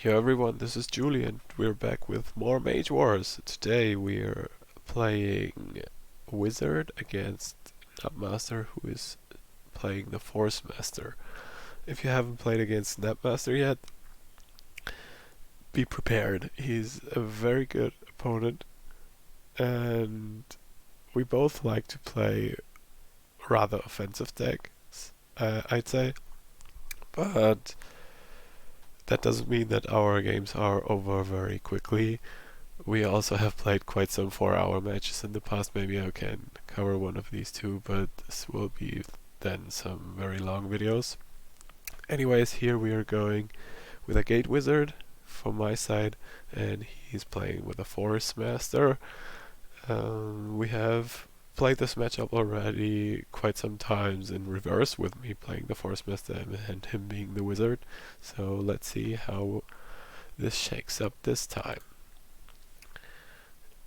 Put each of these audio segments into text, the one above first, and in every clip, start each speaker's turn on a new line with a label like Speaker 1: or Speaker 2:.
Speaker 1: Yo everyone, this is Julie and we're back with more Mage Wars. Today we're playing Wizard against Knabbmaster, who is playing the Forcemaster. If you haven't played against Knabbmaster yet, be prepared. He's a very good opponent and we both like to play rather offensive decks, I'd say. But that doesn't mean that our games are over very quickly. We also have played quite some 4-hour matches in the past. Maybe I can cover one of these two, but this will be then some very long videos. Anyways, here we are going with a Gate Wizard from my side, and he's playing with a Forcemaster. We have played this matchup already quite some times in reverse, with me playing the Forcemaster and him being the Wizard. So let's see how this shakes up this time.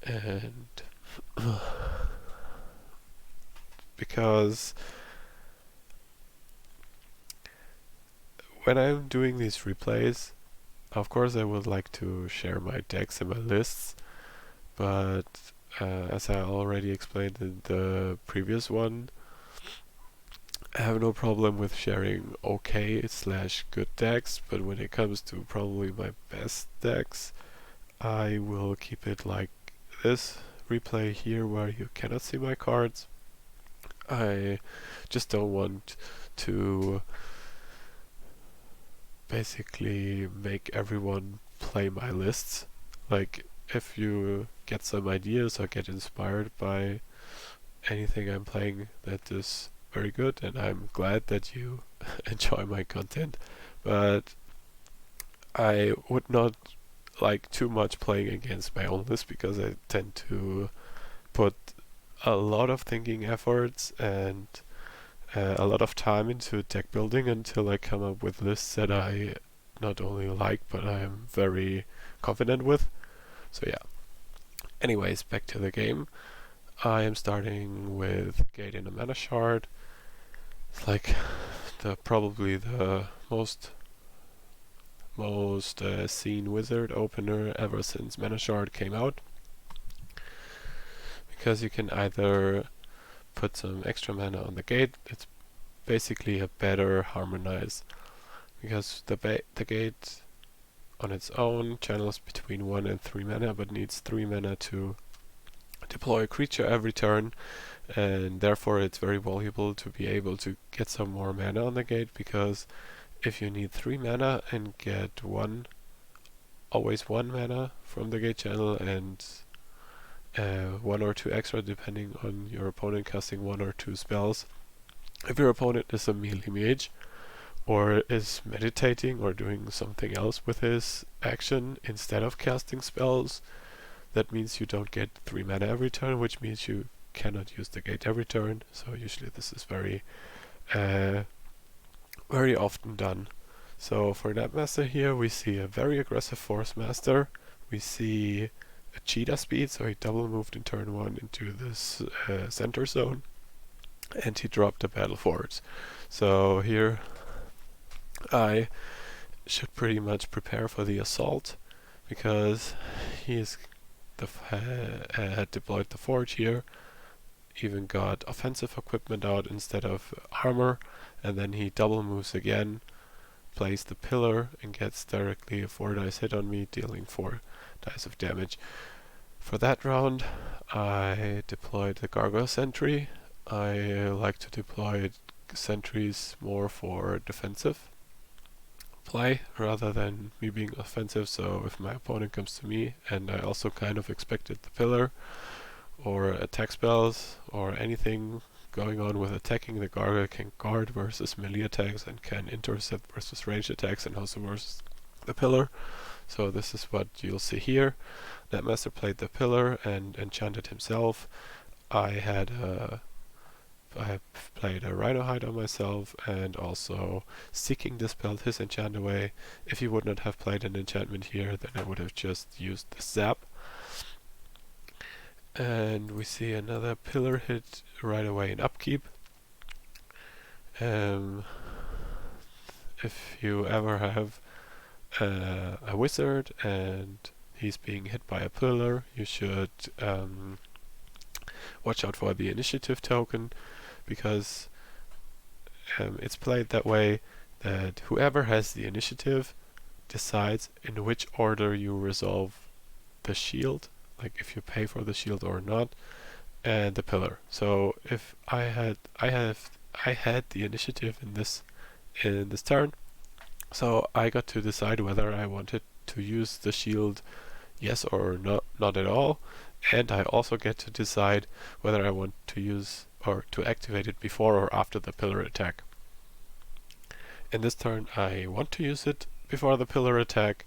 Speaker 1: And because when I'm doing these replays, of course I would like to share my decks and my lists, but as I already explained in the previous one, I have no problem with sharing okay/good decks, but when it comes to probably my best decks, I will keep it like this replay here where you cannot see my cards. I just don't want to basically make everyone play my lists. Like, if you get some ideas or get inspired by anything I'm playing that is very good, and I'm glad that you enjoy my content, but I would not like too much playing against my own list, because I tend to put a lot of thinking efforts and a lot of time into deck building until I come up with lists that I not only like but I am very confident with. So yeah. Anyways, back to the game. I am starting with Gate in a Mana Shard. It's like probably the most seen wizard opener ever since Mana Shard came out, because you can either put some extra mana on the gate. It's basically a better harmonize, because the gate on its own channels between 1 and 3 mana, but needs 3 mana to deploy a creature every turn, and therefore it's very valuable to be able to get some more mana on the gate, because if you need 3 mana and get always 1 mana from the gate channel, and 1 or 2 extra depending on your opponent casting 1 or 2 spells. If your opponent is a melee mage, or is meditating or doing something else with his action instead of casting spells, that means you don't get 3 mana every turn, which means you cannot use the gate every turn. So usually this is very often done. So for Knabbmaster here, we see a very aggressive Forcemaster. We see a cheetah speed, so he double moved in turn 1 into this center zone, and he dropped a battle force. So here I should pretty much prepare for the assault, because he had deployed the forge here, even got offensive equipment out instead of armor, and then he double moves again, plays the pillar, and gets directly a 4 dice hit on me, dealing 4 dice of damage. For that round, I deployed the Gargoyle Sentry. I like to deploy sentries more for defensive play rather than me being offensive, so if my opponent comes to me and I also kind of expected the pillar or attack spells or anything going on with attacking, the Gargoyle can guard versus melee attacks and can intercept versus ranged attacks, and also versus the pillar. So this is what you'll see here. Knabbmaster played the pillar and enchanted himself. I played a Rhino Hide on myself, and also Seeking dispelled his enchant away. If he would not have played an enchantment here, then I would have just used the Zap. And we see another pillar hit right away in upkeep. If you ever have a wizard and he's being hit by a pillar, you should watch out for the initiative token, because it's played that way that whoever has the initiative decides in which order you resolve the shield, like if you pay for the shield or not, and the pillar. So if I had the initiative in this turn, so I got to decide whether I wanted to use the shield, yes or not at all, and I also get to decide whether I want to use or to activate it before or after the pillar attack. In this turn I want to use it before the pillar attack.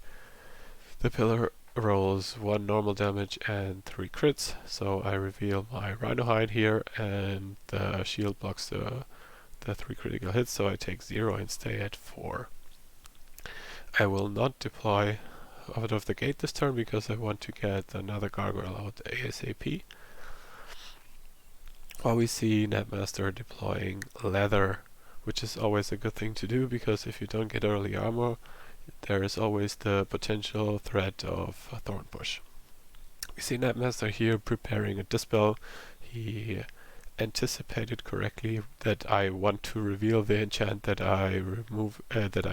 Speaker 1: The pillar rolls 1 normal damage and 3 crits, so I reveal my Rhino Hide here, and the shield blocks the 3 critical hits, so I take 0 and stay at 4. I will not deploy out of the gate this turn because I want to get another gargoyle out ASAP. While we see Knabbmaster deploying leather, which is always a good thing to do, because if you don't get early armor, there is always the potential threat of a thorn bush. We see Knabbmaster here preparing a dispel. He anticipated correctly that I want to reveal the enchant that I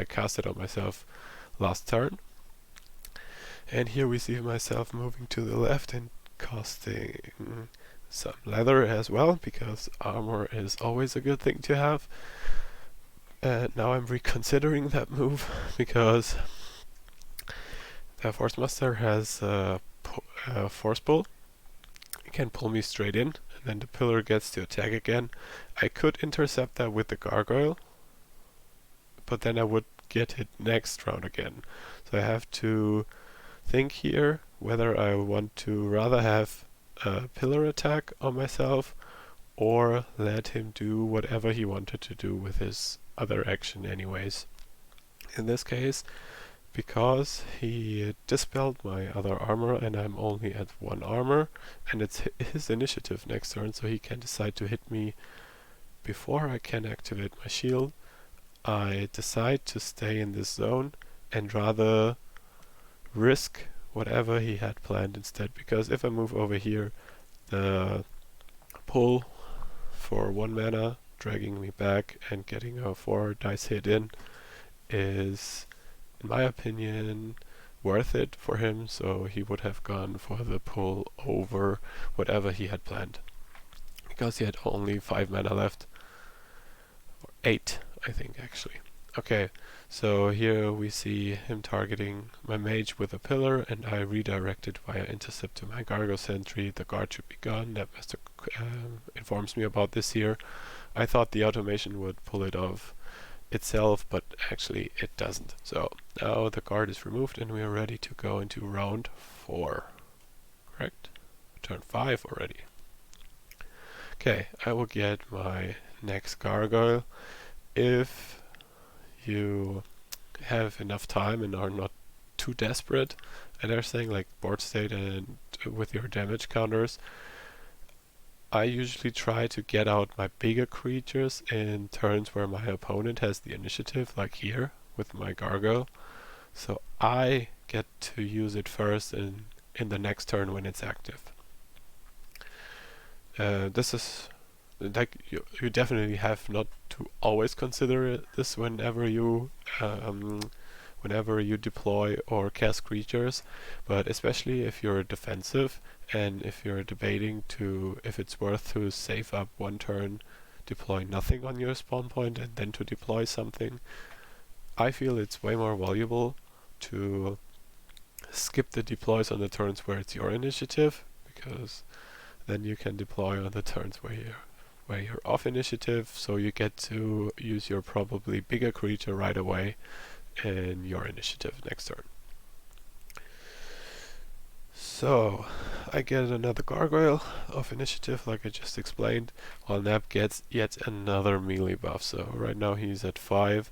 Speaker 1: casted on myself last turn. And here we see myself moving to the left and casting some leather as well, because armor is always a good thing to have. Now I'm reconsidering that move because the Forcemaster has a force pull. It can pull me straight in, and then the pillar gets to attack again. I could intercept that with the gargoyle, but then I would get hit next round again. So I have to think here whether I want to rather have a pillar attack on myself or let him do whatever he wanted to do with his other action anyways. In this case, because he dispelled my other armor and I'm only at 1 armor, and it's his initiative next turn, so he can decide to hit me before I can activate my shield, I decide to stay in this zone and rather risk whatever he had planned instead, because if I move over here, the pull for 1 mana, dragging me back and getting a 4 dice hit in, is, in my opinion, worth it for him, so he would have gone for the pull over whatever he had planned, because he had only 5 mana left, or 8 I think actually. Okay, so here we see him targeting my mage with a pillar, and I redirect it via intercept to my Gargoyle Sentry. The guard should be gone. Knabbmaster informs me about this here. I thought the automation would pull it off itself, but actually it doesn't. So now the guard is removed and we are ready to go into round 4. Correct? Turn 5 already. Okay, I will get my next gargoyle. If you have enough time and are not too desperate and everything, like board state and with your damage counters, I usually try to get out my bigger creatures in turns where my opponent has the initiative, like here with my gargoyle, so I get to use it first in the next turn when it's active. This is like you definitely have not to always consider this whenever you deploy or cast creatures, but especially if you're defensive and if you're debating if it's worth to save up 1 turn, deploy nothing on your spawn point and then to deploy something, I feel it's way more valuable to skip the deploys on the turns where it's your initiative, because then you can deploy on the turns where you're off initiative, so you get to use your probably bigger creature right away in your initiative next turn. So I get another gargoyle of initiative like I just explained, while Nab gets yet another melee buff. So right now he's at 5.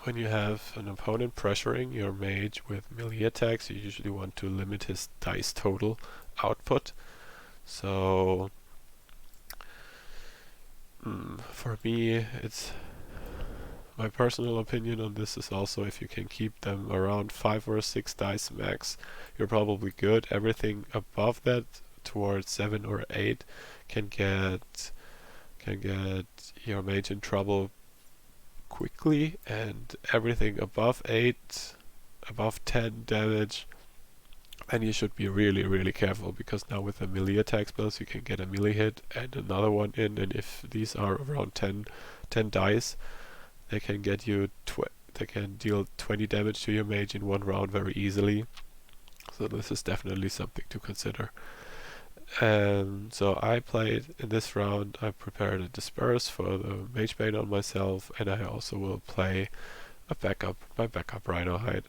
Speaker 1: When you have an opponent pressuring your mage with melee attacks, you usually want to limit his dice total output. So for me, it's My personal opinion on this is also if you can keep them around 5 or 6 dice max, you're probably good. Everything above that, towards 7 or 8, can get your mage in trouble quickly, and everything above 8, above 10 damage, then you should be really careful, because now with the melee attack spells you can get a melee hit and another one in, and if these are around 10 dice, they can get you they can deal 20 damage to your mage in one round very easily. So this is definitely something to consider. So I played in this round, I prepared a disperse for the mage bane on myself, and I also will play my backup rhino hide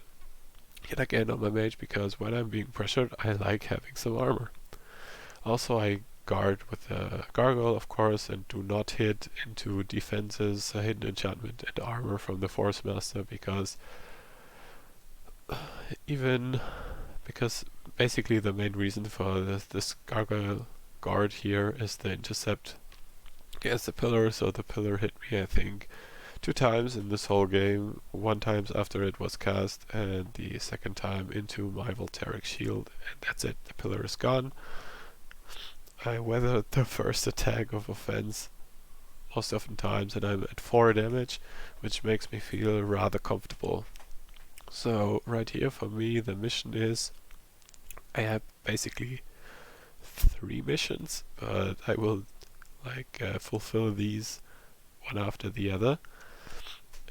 Speaker 1: yet again on my mage, because when I'm being pressured I like having some armor. Also I guard with the gargoyle, of course, and do not hit into defenses, hidden enchantment and armor from the Forcemaster, because basically the main reason for this gargoyle guard here is the intercept against the pillar. So the pillar hit me, I think, 2 times in this whole game. 1 time after it was cast, and the second time into my Voltaic shield, and that's it. The pillar is gone. I weathered the first attack of offense most often times, and I'm at 4 damage, which makes me feel rather comfortable. So right here for me the mission is, I have basically 3 missions, but I will fulfill these one after the other.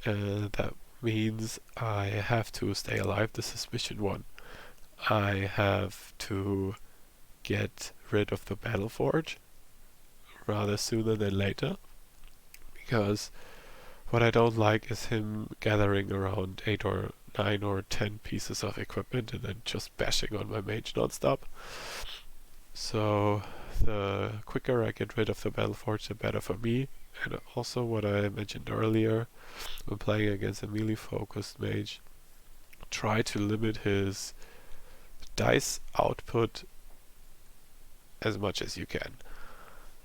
Speaker 1: That means I have to stay alive. This is mission 1. I have to get rid of the battle forge rather sooner than later, because what I don't like is him gathering around 8 or 9 or 10 pieces of equipment and then just bashing on my mage non-stop. So the quicker I get rid of the battle forge, the better for me. And also what I mentioned earlier, when playing against a melee focused mage, try to limit his dice output as much as you can.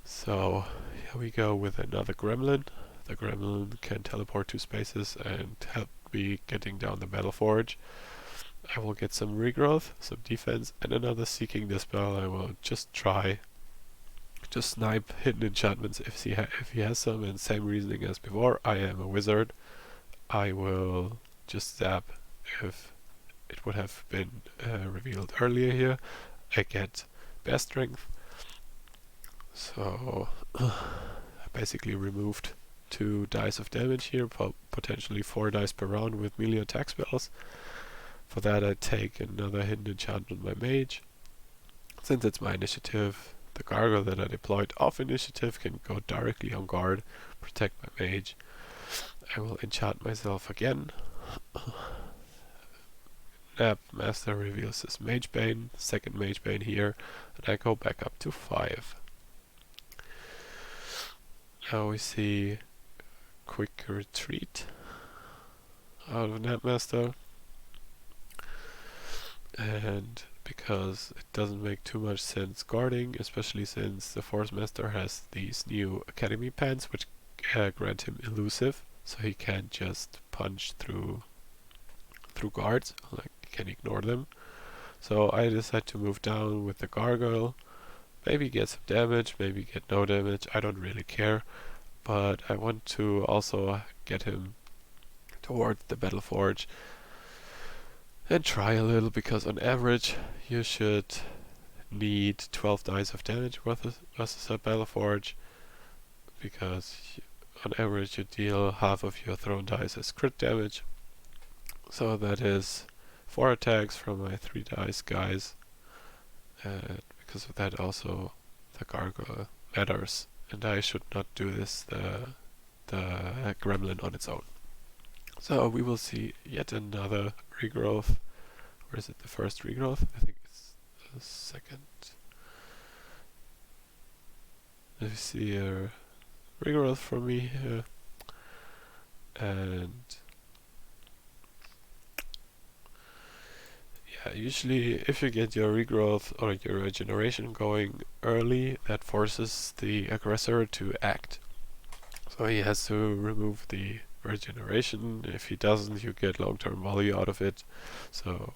Speaker 1: So here we go with another gremlin. The gremlin can teleport 2 spaces and help me getting down the battle forge. I will get some regrowth, some defense, and another seeking dispel. I will just try to snipe hidden enchantments if he has some, and same reasoning as before. I am a wizard. I will just zap if it would have been revealed earlier here. I get bear strength. So I basically removed 2 dice of damage here, potentially 4 dice per round with melee attack spells. For that I take another hidden enchantment on my mage. Since it's my initiative, the gargoyle that I deployed off initiative can go directly on guard, protect my mage. I will enchant myself again. Knabbmaster reveals his mage bane, second mage bane here, and I go back up to 5. Now we see quick retreat out of Knabbmaster, and because it doesn't make too much sense guarding, especially since the Forcemaster has these new academy pants which grant him elusive, so he can't just punch through guards, like he can ignore them. So I decide to move down with the gargoyle, maybe get some damage, maybe get no damage, I don't really care, but I want to also get him towards the battle forge and try a little, because on average you should need 12 dice of damage versus a battle forge, because on average you deal half of your thrown dice as crit damage. So that is 4 attacks from my 3 dice guys, and because of that also the gargoyle matters, and I should not do this the gremlin on its own. So we will see yet another regrowth. Or is it the first regrowth? I think it's the second. Let me see a regrowth for me here. And yeah, usually if you get your regrowth or your regeneration going early, that forces the aggressor to act. So he has to remove the regeneration. If he doesn't, you get long-term value out of it. So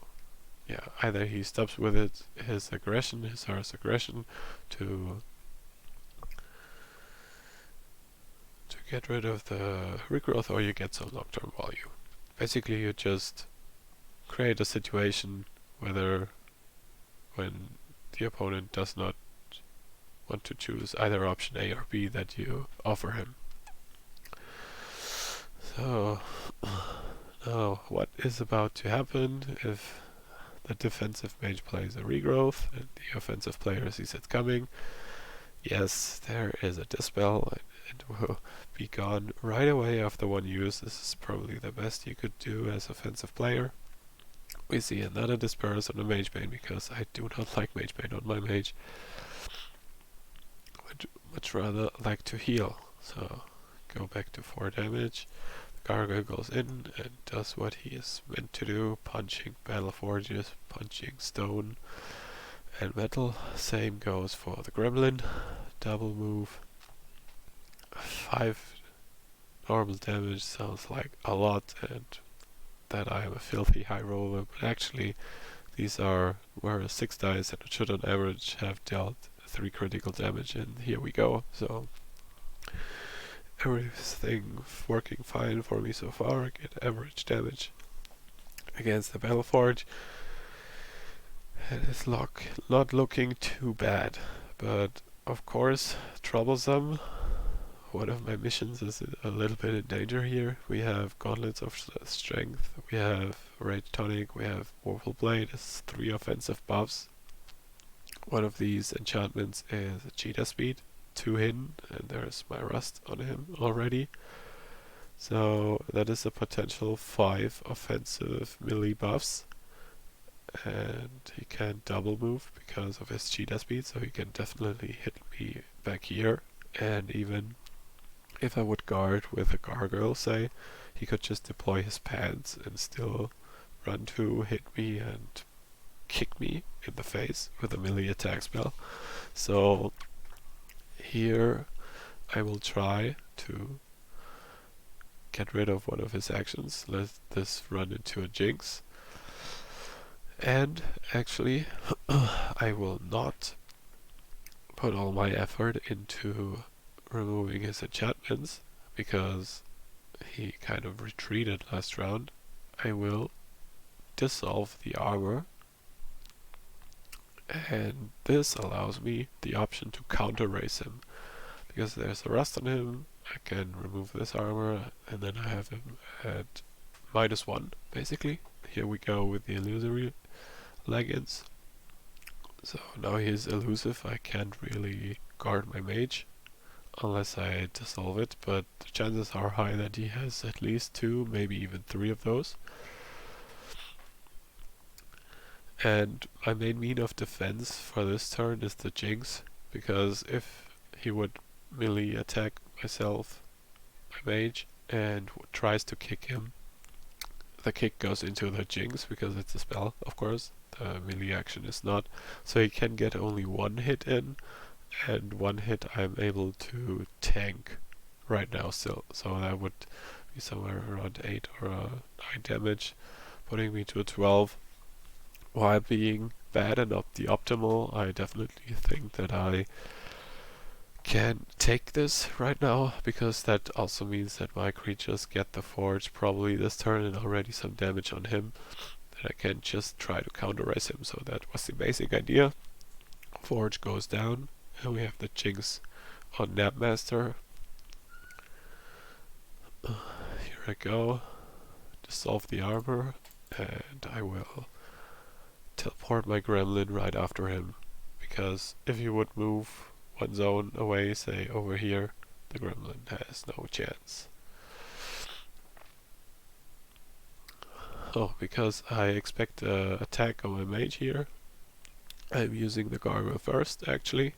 Speaker 1: yeah, either he stops with it, his aggression, his or hers aggression, to get rid of the regrowth, or you get some long-term value. Basically, you just create a situation whether when the opponent does not want to choose either option A or B that you offer him. So now what is about to happen if the defensive mage plays a regrowth and the offensive player sees it coming? Yes, there is a dispel, and it will be gone right away after one use. This is probably the best you could do as offensive player. We see another disperse on the mage bane because I do not like mage bane on my mage. I'd much rather like to heal. So go back to 4 damage. The gargoyle goes in and does what he is meant to do, punching battle forges, punching stone and metal. Same goes for the gremlin. Double move. 5 normal damage sounds like a lot, and that I am a filthy high roller, but actually these were 6 dice and it should on average have dealt 3 critical damage, and here we go. So everything working fine for me so far. Get average damage against the battle forge. And it's not looking too bad, but of course troublesome. One of my missions is a little bit in danger here. We have Gauntlets of Strength, we have Rage Tonic, we have Warful Blade. It's 3 offensive buffs. One of these enchantments is Cheetah Speed, 2 hidden, and there's my Rust on him already. So that is a potential 5 offensive melee buffs. And he can double move because of his Cheetah Speed, so he can definitely hit me back here. And even if I would guard with a gargoyle, say, he could just deploy his pants and still run to hit me and kick me in the face with a melee attack spell. So here I will try to get rid of one of his actions. Let this run into a jinx. And actually I will not put all my effort into removing his enchantments because he kind of retreated last round. I will dissolve the armor, and this allows me the option to counter race him because there's a rust on him. I can remove this armor and then I have him at -1 basically. Here we go with the illusory leggings. So now he is elusive. I can't really guard my mage unless I dissolve it, but the chances are high that he has at least 2, maybe even 3 of those. And my main mean of defense for this turn is the jinx, because if he would melee attack myself, my mage, and tries to kick him, the kick goes into the jinx because it's a spell, of course. The melee action is not, so he can get only 1 hit in, and 1 hit I'm able to tank right now still, so that would be somewhere around 8 or 9 damage, putting me to a 12. While being bad and not the optimal, I definitely think that I can take this right now, because that also means that my creatures get the forge probably this turn and already some damage on him, that I can just try to counter race him. So that was the basic idea. Forge goes down, and we have the jinx on Knabbmaster. Here I go. Dissolve the armor, and I will teleport my gremlin right after him, because if you would move 1 zone away, say over here, the gremlin has no chance. Oh, because I expect an attack on my mage here, I'm using the gargoyle first, actually.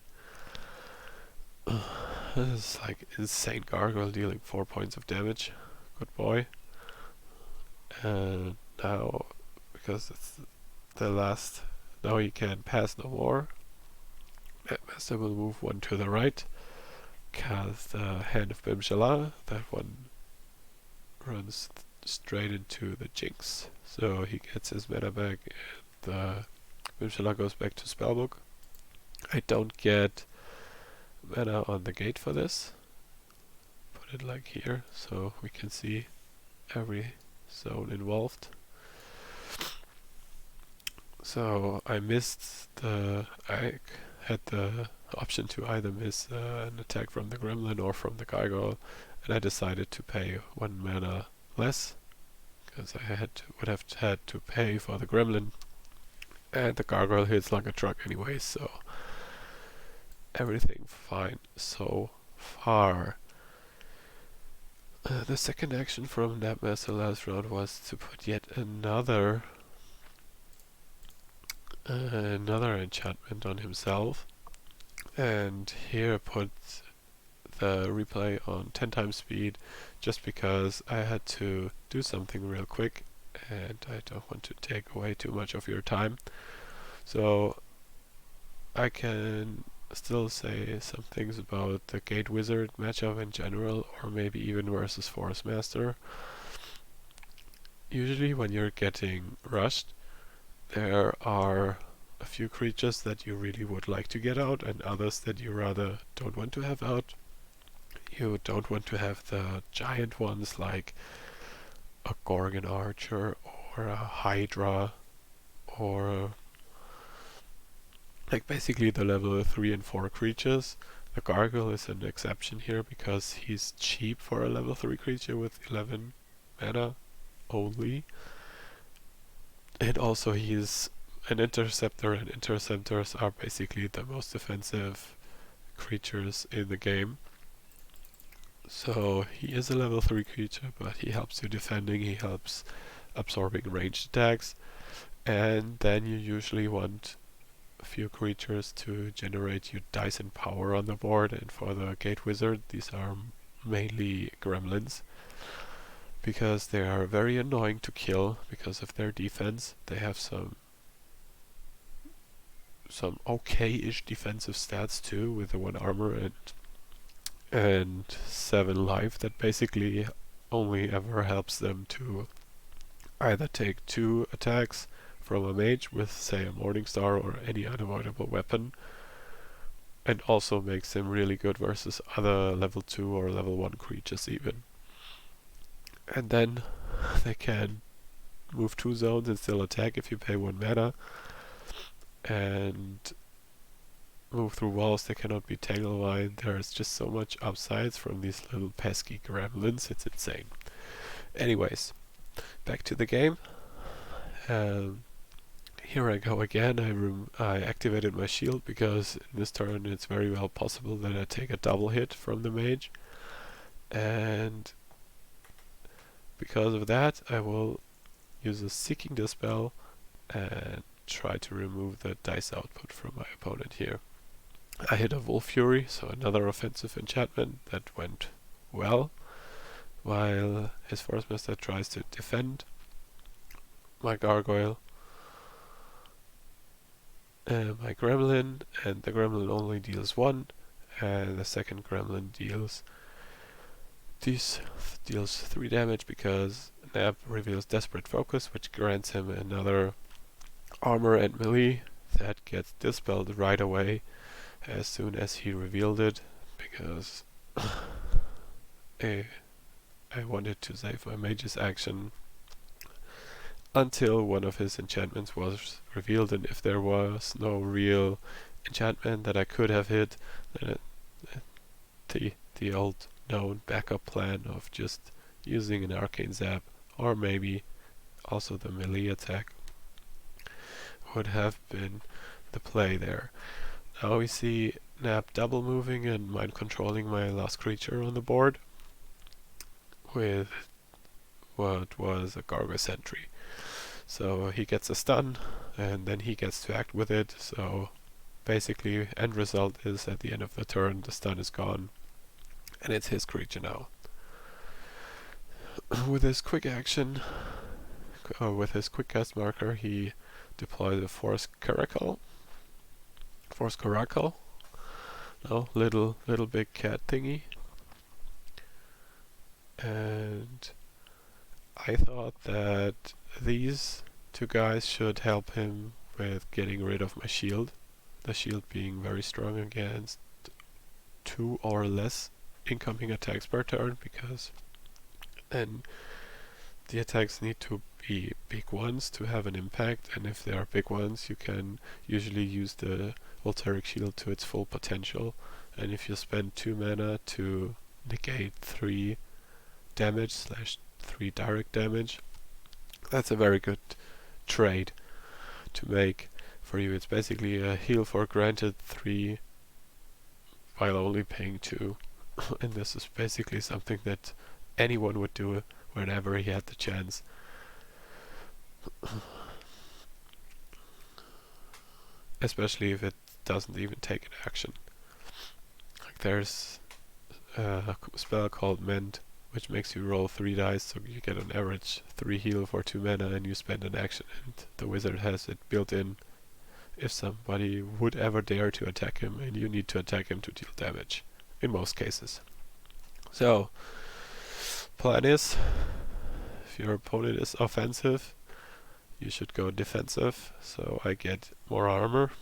Speaker 1: This is like insane gargoyle dealing 4 points of damage. Good boy. And now, because it's the last, now he can pass no more. Knabbmaster will move 1 to the right, cast the Hand of Bimshala. That one runs straight into the Jinx. So he gets his mana back and the Wimshalla goes back to Spellbook. I don't get mana on the gate for this. Put it like here so we can see every zone involved. So I had the option to either miss an attack from the Gremlin or from the Gargoyle, and I decided to pay 1 mana less, because I would have had to pay for the Gremlin, and the Gargoyle hits like a truck anyway, so everything fine so far. The second action from Knabbmaster last round was to put yet another enchantment on himself, and here put the replay on 10 times speed just because I had to do something real quick and I don't want to take away too much of your time. So I can still say some things about the Gate Wizard matchup in general, or maybe even versus Forcemaster. Usually when you're getting rushed, there are a few creatures that you really would like to get out and others that you rather don't want to have out. You don't want to have the giant ones like a Gorgon Archer or a Hydra or like basically the level 3 and 4 creatures. The Gargoyle is an exception here because he's cheap for a level 3 creature with 11 mana only. And also he's an interceptor, and interceptors are basically the most defensive creatures in the game. So he is a level 3 creature, but he helps you defending, he helps absorbing ranged attacks, and then you usually want a few creatures to generate you dice and power on the board, and for the Gate Wizard these are mainly gremlins, because they are very annoying to kill because of their defense. They have some okay-ish defensive stats too, with the 1 armor and 7 life that basically only ever helps them to either take 2 attacks from a mage with, say, a Morningstar or any unavoidable weapon, and also makes them really good versus other level 2 or level 1 creatures even. And then they can move 2 zones and still attack if you pay 1 mana, and move through walls. They cannot be tangle-lined. There's just so much upsides from these little pesky gremlins, it's insane. Anyways, back to the game. Here I go again. I activated my shield because in this turn it's very well possible that I take a double hit from the mage, and because of that I will use a Seeking Dispel and try to remove the dice output from my opponent here. I hit a Wolf Fury, so another offensive enchantment that went well, while his Forcemaster tries to defend my Gargoyle, my Gremlin, and the Gremlin only deals 1, and the second Gremlin deals 3 damage because Nab reveals Desperate Focus, which grants him another armor and melee that gets dispelled right away as soon as he revealed it, because I wanted to save my mage's action until one of his enchantments was revealed, and if there was no real enchantment that I could have hit, then the old known backup plan of just using an Arcane Zap or maybe also the melee attack would have been the play there. Now we see Nab double moving and mind controlling my last creature on the board with what was a Gargoyle Sentry. So he gets a stun and then he gets to act with it, so basically end result is at the end of the turn the stun is gone and it's his creature now. With his quick action, with his quick cast marker, he deploys a Force Caracal. No, little big cat thingy. And I thought that these two guys should help him with getting rid of my shield. The shield being very strong against 2 or less incoming attacks per turn, because then the attacks need to be big ones to have an impact, and if they are big ones you can usually use the Voltaic shield to its full potential. And if you spend 2 mana to negate 3 damage slash 3 direct damage, that's a very good trade to make for you. It's basically a heal for granted 3 while only paying 2. And this is basically something that anyone would do whenever he had the chance. Especially if it doesn't even take an action. Like there's a spell called Mend, which makes you roll 3 dice, so you get on average 3 heal for 2 mana, and you spend an action, and the wizard has it built in if somebody would ever dare to attack him, and you need to attack him to deal damage, in most cases. So, plan is, if your opponent is offensive, you should go defensive, so I get more armor.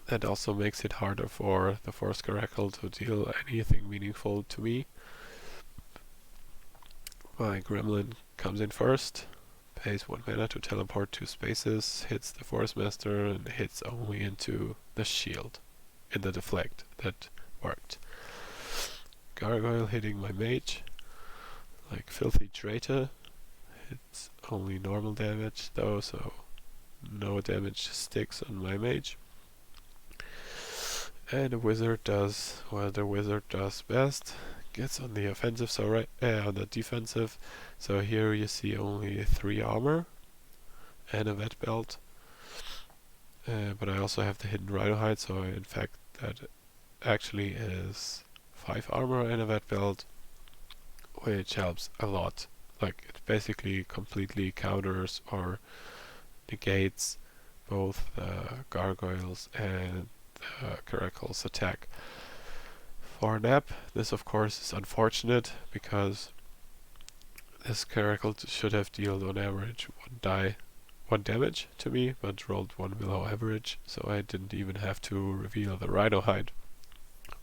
Speaker 1: That also makes it harder for the Force Caracal to deal anything meaningful to me. My Gremlin comes in first, pays 1 mana to teleport 2 spaces, hits the Forcemaster, and hits only into the shield. In the deflect, that worked. Gargoyle hitting my mage, like Filthy Traitor. It's only normal damage though, so no damage sticks on my mage. And the wizard does what the wizard does best. Gets on the offensive, so on the defensive. So here you see only 3 armor and a vet belt. But I also have the hidden rhino hide, so in fact that actually is 5 armor and a vet belt, which helps a lot. Like it basically completely counters or negates both the gargoyles and the Caracal's attack. For Nab, this of course is unfortunate, because this Caracal should have dealt on average 1 damage to me, but rolled 1 below average, so I didn't even have to reveal the Rhino hide.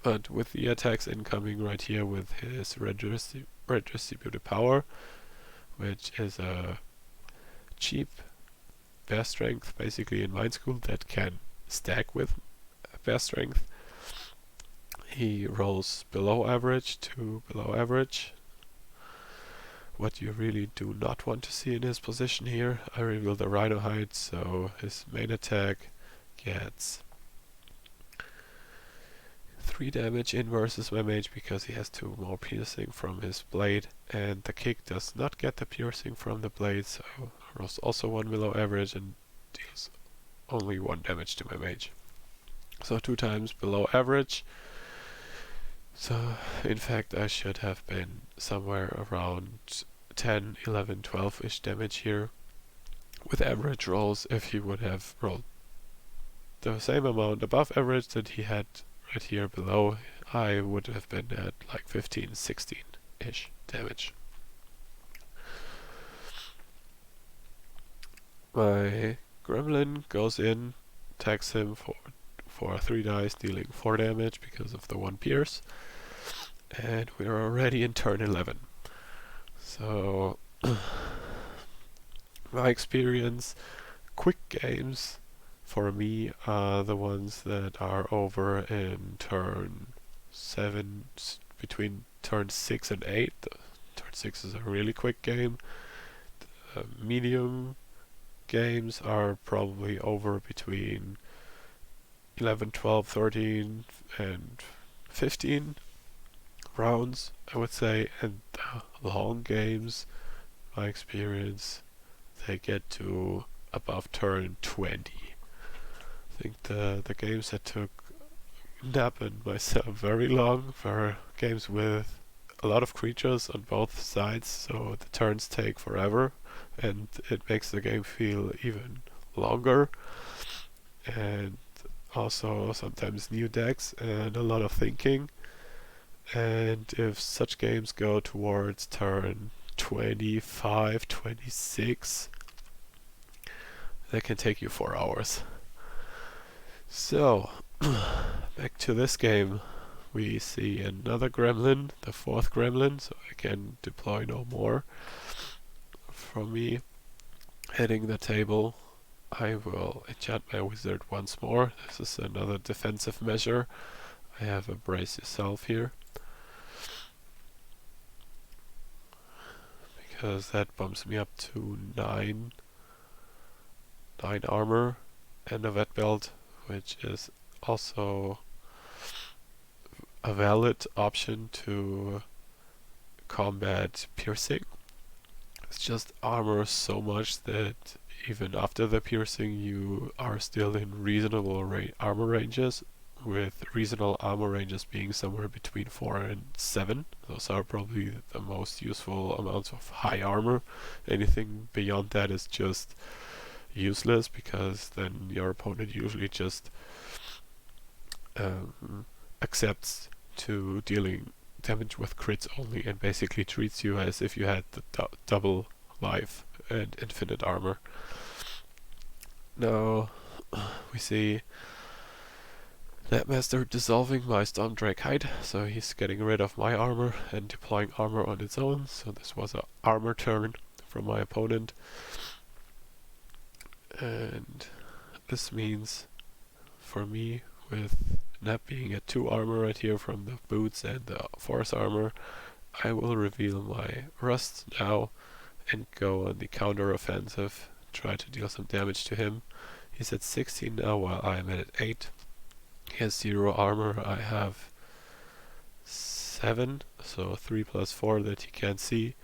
Speaker 1: But with the attacks incoming right here with his redistributed power, which is a cheap bear strength basically in Mind School that can stack with bear strength, he rolls below average to below average. What you really do not want to see in his position here. I reveal the Rhino hide, so his main attack gets 3 damage in versus my mage because he has 2 more piercing from his blade, and the kick does not get the piercing from the blade, so rolls also 1 below average and deals only 1 damage to my mage. So 2 times below average. So in fact I should have been somewhere around 10, 11, 12-ish damage here with average rolls. If he would have rolled the same amount above average that he had right here below, I would have been at like 15, 16-ish damage. My Gremlin goes in, attacks him for 3 dice, dealing 4 damage because of the 1 pierce. And we're already in turn 11. So, my experience, quick games for me are the ones that are over in turn 7, between turn 6 and 8. Turn 6 is a really quick game. Medium games are probably over between 11, 12, 13 and 15 rounds, I would say, and long games, my experience, they get to above turn 20. I think the games that took Nab and myself very long were games with a lot of creatures on both sides, so the turns take forever, and it makes the game feel even longer. And also sometimes new decks and a lot of thinking. And if such games go towards turn 25, 26. That can take you 4 hours. So, back to this game. We see another gremlin, the 4th gremlin, so I can deploy no more. From me hitting the table, I will enchant my wizard once more. This is another defensive measure. I have a brace yourself here, because that bumps me up to 9 armor and a vet belt, which is also a valid option to combat piercing. It's just armor so much that even after the piercing you are still in reasonable armor ranges, with reasonable armor ranges being somewhere between 4 and 7. Those are probably the most useful amounts of high armor. Anything beyond that is just useless, because then your opponent usually just accepts to dealing damage with crits only, and basically treats you as if you had the double life and infinite armor. Now we see Knabbmaster dissolving my Stormdrake hide, so he's getting rid of my armor and deploying armor on its own. So this was an armor turn from my opponent, and this means for me, with Nab being at 2 armor right here from the boots and the force armor, I will reveal my rust now and go on the counter offensive, try to deal some damage to him. He's at 16 now while I'm at 8. He has 0 armor, I have 7, so 3 plus 4 that he can't see.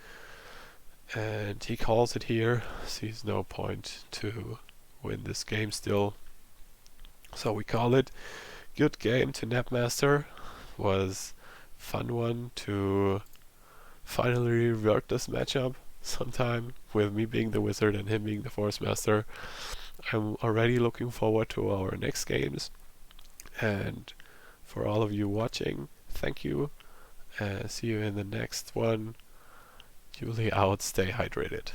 Speaker 1: And he calls it here, sees no point to win this game still. So we call it. Good game to Knabbmaster. Was fun one to finally rework this matchup sometime, with me being the wizard and him being the Forcemaster. I'm already looking forward to our next games. And for all of you watching, thank you. See you in the next one. Julie out, stay hydrated.